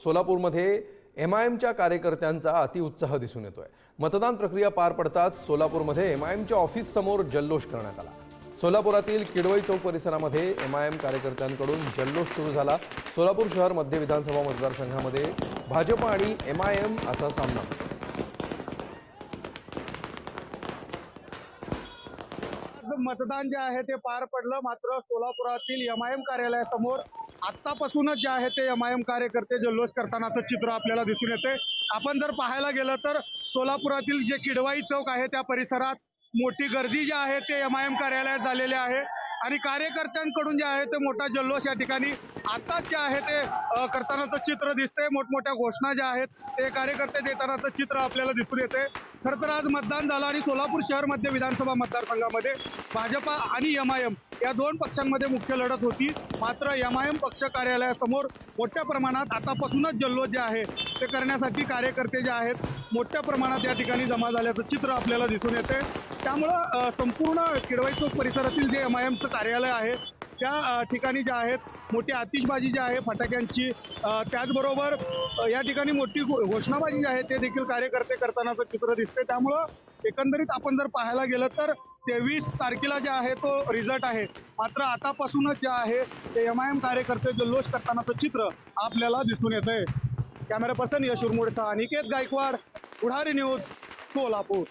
सोलापूरमध्ये MIMच्या कार्यकर्त्यांचा अतिउत्साह दिसून येतोय। मतदान प्रक्रिया पार पडताच सोलापूरमध्ये MIMच्या ऑफिस समोर जल्लोष करण्यात आला। सोलापुरातील किडवई चौक परिसरामध्ये MIM कार्यकर्त्यांकडून जल्लोष सुरू झाला। सोलापूर शहर मध्य विधानसभा मतदारसंघामध्ये भाजप आणि MIM असा सामना। मतदान जे आहे ते पार पडलं, मात्र सोलापुरातील MIM कार्यालयासमोर आत्तापासूनच जे आहे ते MIM कार्यकर्ते जल्लोष करतानाचं चित्र आपल्याला दिसून येते। आपण जर पाहायला गेलं तर सोलापुरातील जे किडवाई चौक आहे त्या परिसरात मोठी गर्दी जी आहे ते MIM कार्यालयात झालेली आहे आणि कार्यकर्त्यांकडून जे आहे ते मोठा जल्लोष या ठिकाणी आताच जे आहे ते करतानाचं चित्र दिसते। मोठमोठ्या घोषणा ज्या आहेत ते कार्यकर्ते देतानाचं चित्र आपल्याला दिसून येते। खरं तर आज मतदान झालं आणि सोलापूर शहर मध्य विधानसभा मतदारसंघामध्ये भाजपा आणि MIM या दोन पक्षांमध्ये मुख्य लढत होती। मात्र MIM पक्ष कार्यालयासमोर मोठ्या प्रमाणात आतापासूनच जल्लोष जे आहे ते करण्यासाठी कार्यकर्ते जे आहेत मोठ्या प्रमाणात या ठिकाणी जमा झाल्याचं चित्र आपल्याला दिसून येते। त्यामुळं संपूर्ण किडवाई चौक परिसरातील जे MIMचं कार्यालय आहे त्या ठिकाणी जे आहेत मोठी आतिषबाजी जी आहे फटाक्यांची, त्याचबरोबर या ठिकाणी मोठी घोषणाबाजी जी आहे ते देखील कार्यकर्ते करतानाचं चित्र दिसते। त्यामुळं एकंदरीत आपण जर पाहायला गेलं तर 23 तारखेला जे आहे तो रिझल्ट आहे, मात्र आतापासूनच जे आहे ते MIM कार्यकर्ते जल्लोष करतानाचं चित्र आपल्याला दिसून येतंय। कॅमेरा पर्सन यश उरमुडेचा अनिकेत गायकवाड, पुढारी न्यूज, सोलापूर।